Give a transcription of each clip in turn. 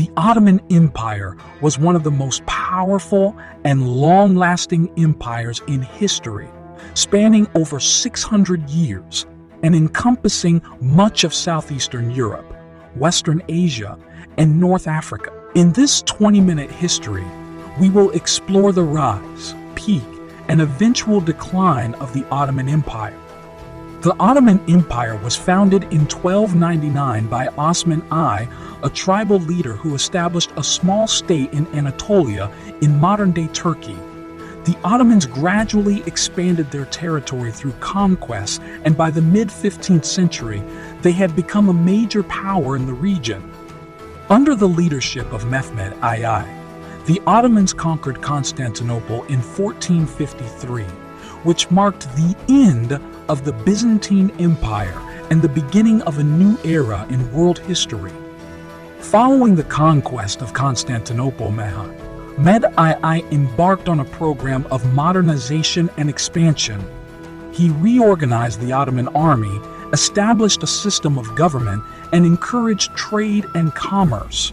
The Ottoman Empire was one of the most powerful and long-lasting empires in history, spanning over 600 years and encompassing much of southeastern Europe, Western Asia, and North Africa. In this 20-minute history, we will explore the rise, peak, and eventual decline of the Ottoman Empire. The Ottoman Empire was founded in 1299 by Osman I, a tribal leader who established a small state in Anatolia in modern-day Turkey. The Ottomans gradually expanded their territory through conquests, and by the mid-15th century, they had become a major power in the region. Under the leadership of Mehmed II, the Ottomans conquered Constantinople in 1453, which marked the end of the Byzantine Empire and the beginning of a new era in world history. Following the conquest of Constantinople, Mehmed II embarked on a program of modernization and expansion. He reorganized the Ottoman army, established a system of government, and encouraged trade and commerce.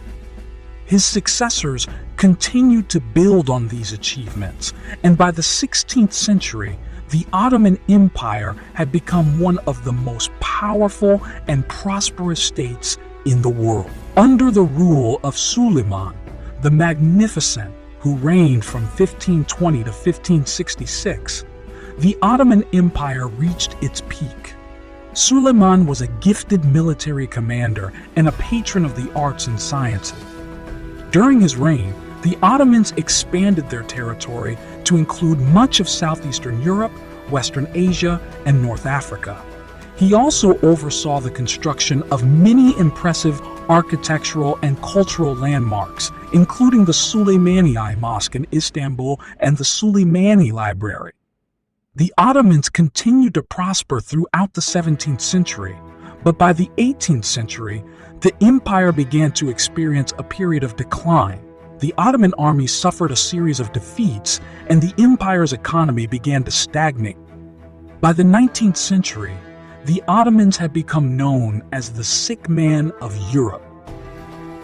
His successors continued to build on these achievements, and by the 16th century, the Ottoman Empire had become one of the most powerful and prosperous states in the world. Under the rule of Suleiman the Magnificent, who reigned from 1520 to 1566, the Ottoman Empire reached its peak. Suleiman was a gifted military commander and a patron of the arts and sciences. During his reign, the Ottomans expanded their territory to include much of southeastern Europe, Western Asia, and North Africa. He also oversaw the construction of many impressive architectural and cultural landmarks, including the Süleymaniye Mosque in Istanbul and the Süleymaniye Library. The Ottomans continued to prosper throughout the 17th century, but by the 18th century, the empire began to experience a period of decline. The Ottoman army suffered a series of defeats, and the empire's economy began to stagnate. By the 19th century, the Ottomans had become known as the sick man of Europe.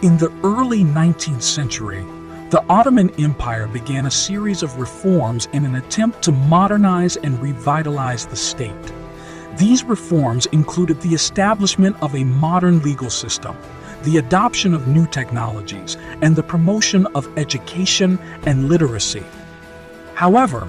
In the early 19th century, the Ottoman Empire began a series of reforms in an attempt to modernize and revitalize the state. These reforms included the establishment of a modern legal system, the adoption of new technologies, and the promotion of education and literacy. However,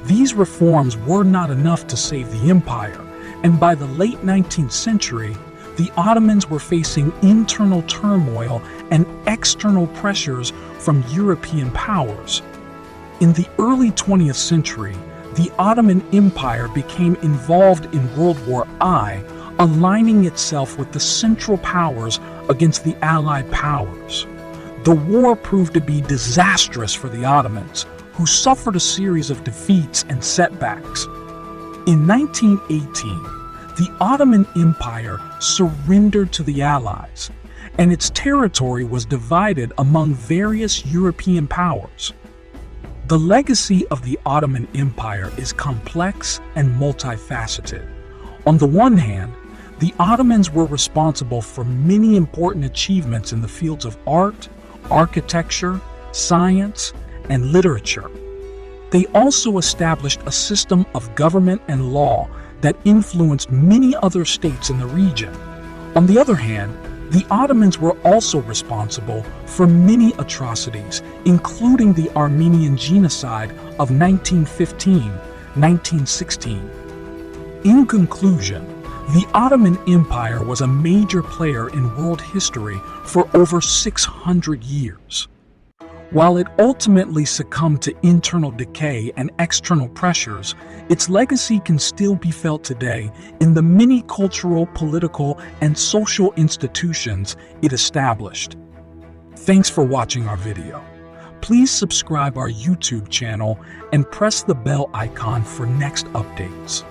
these reforms were not enough to save the empire, and by the late 19th century, the Ottomans were facing internal turmoil and external pressures from European powers. In the early 20th century, the Ottoman Empire became involved in World War I, aligning itself with the Central Powers against the Allied powers. The war proved to be disastrous for the Ottomans, who suffered a series of defeats and setbacks. In 1918, the Ottoman Empire surrendered to the Allies, and its territory was divided among various European powers. The legacy of the Ottoman Empire is complex and multifaceted. On the one hand, the Ottomans were responsible for many important achievements in the fields of art, architecture, science, and literature. They also established a system of government and law that influenced many other states in the region. On the other hand, the Ottomans were also responsible for many atrocities, including the Armenian genocide of 1915-1916. In conclusion, the Ottoman Empire was a major player in world history for over 600 years. While it ultimately succumbed to internal decay and external pressures, its legacy can still be felt today in the many cultural, political, and social institutions it established. Thanks for watching our video. Please subscribe our YouTube channel and press the bell icon for next updates.